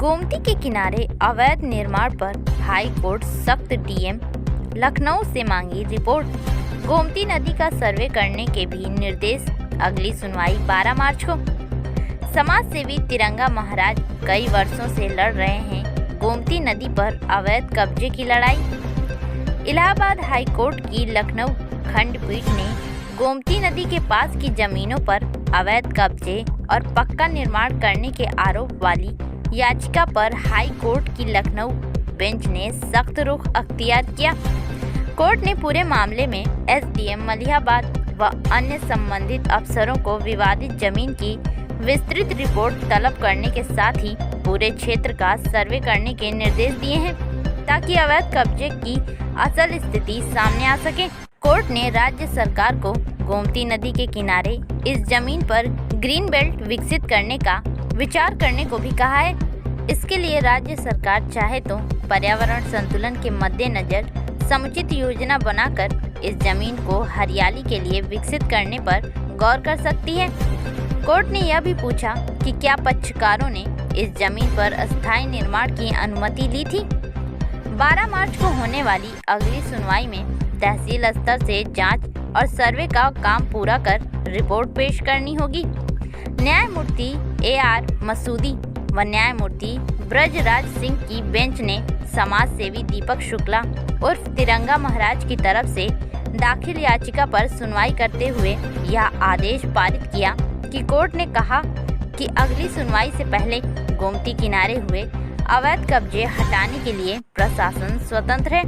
गोमती के किनारे अवैध निर्माण पर हाई कोर्ट सख्त डीएम लखनऊ से मांगी रिपोर्ट। गोमती नदी का सर्वे करने के भी निर्देश। अगली सुनवाई 12 मार्च को। समाज सेवी तिरंगा महाराज कई वर्षों से लड़ रहे हैं गोमती नदी पर अवैध कब्जे की लड़ाई। इलाहाबाद हाई कोर्ट की लखनऊ खंडपीठ ने गोमती नदी के पास की जमीनों पर अवैध कब्जे और पक्का निर्माण करने के आरोप वाली याचिका पर हाई कोर्ट की लखनऊ बेंच ने सख्त रुख अख्तियार किया। कोर्ट ने पूरे मामले में एसडीएम मलिहाबाद व अन्य संबंधित अफसरों को विवादित जमीन की विस्तृत रिपोर्ट तलब करने के साथ ही पूरे क्षेत्र का सर्वे करने के निर्देश दिए हैं ताकि अवैध कब्जे की असल स्थिति सामने आ सके। कोर्ट ने राज्य सरकार को गोमती नदी के किनारे इस जमीन पर ग्रीन बेल्ट विकसित करने का विचार करने को भी कहा है। इसके लिए राज्य सरकार चाहे तो पर्यावरण संतुलन के मद्देनजर समुचित योजना बनाकर इस जमीन को हरियाली के लिए विकसित करने पर गौर कर सकती है। कोर्ट ने यह भी पूछा कि क्या पक्षकारों ने इस जमीन पर अस्थायी निर्माण की अनुमति ली थी। 12 मार्च को होने वाली अगली सुनवाई में तहसील स्तर से जांच और सर्वे का काम पूरा कर रिपोर्ट पेश करनी होगी। न्यायमूर्ति AR मसूदी व न्यायमूर्ति ब्रजराज सिंह की बेंच ने समाज सेवी दीपक शुक्ला उर्फ तिरंगा महाराज की तरफ से दाखिल याचिका पर सुनवाई करते हुए यह आदेश पारित किया कि कोर्ट ने कहा कि अगली सुनवाई से पहले गोमती किनारे हुए अवैध कब्जे हटाने के लिए प्रशासन स्वतंत्र है।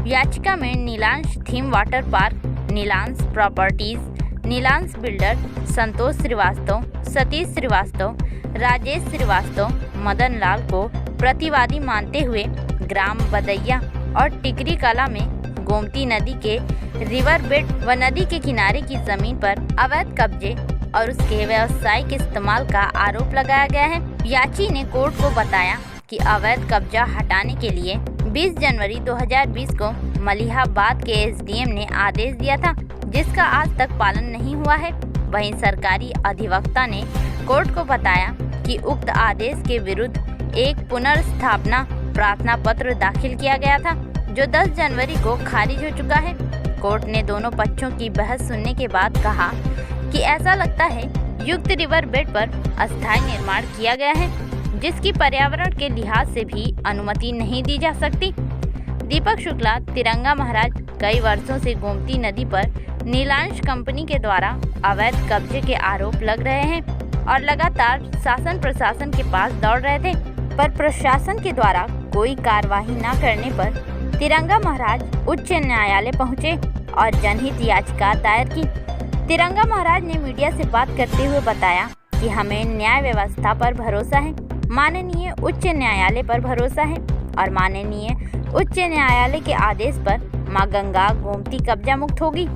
याचिका में Neelansh theme water park, Neelansh properties, Neelansh builder, Santosh Srivastava, Satish Srivastava, Rajesh Srivastava, Madan Lal को प्रतिवादी मानते हुए ग्राम बदैया और टिकरी कला में गोमती नदी के रिवर बेड व नदी के किनारे की जमीन पर अवैध कब्जे और उसके व्यावसायिक इस्तेमाल का आरोप लगाया गया है। याची ने कोर्ट को बताया कि अवैध कब्जा हटाने के लिए 20 जनवरी 2020 को मलिहाबाद के एसडीएम ने आदेश दिया था, जिसका आज तक पालन नहीं हुआ है। वहीं सरकारी अधिवक्ता ने कोर्ट को बताया कि उक्त आदेश के विरुद्ध एक पुनर्स्थापना प्रार्थना पत्र दाखिल किया गया था, जो 10 जनवरी को खारिज हो चुका है। कोर्ट ने दोनों पक्षों की बहस सुनने के बाद कहा कि ऐसा लगता है युक्त रिवर बेड पर अस्थायी निर्माण किया गया है, जिसकी पर्यावरण के लिहाज से भी अनुमति नहीं दी जा सकती। दीपक शुक्ला तिरंगा महाराज कई वर्षों से गोमती नदी पर नीलांश कंपनी के द्वारा अवैध कब्जे के आरोप लग रहे हैं और लगातार शासन प्रशासन के पास दौड़ रहे थे, पर प्रशासन के द्वारा कोई कार्यवाही न करने पर तिरंगा महाराज उच्च न्यायालय पहुंचे और जनहित याचिका दायर की। तिरंगा महाराज ने मीडिया से बात करते हुए बताया कि हमें न्याय व्यवस्था पर भरोसा है, माननीय उच्च न्यायालय पर भरोसा है और माननीय उच्च न्यायालय के आदेश पर मां गंगा गोमती कब्जा मुक्त होगी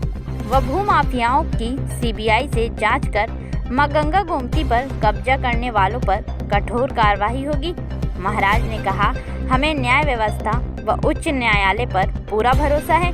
व भूमाफियाओं की CBI से जांच कर मां गंगा गोमती पर कब्जा करने वालों पर कठोर कार्रवाई होगी। महाराज ने कहा, हमें न्याय व्यवस्था व उच्च न्यायालय पर पूरा भरोसा है।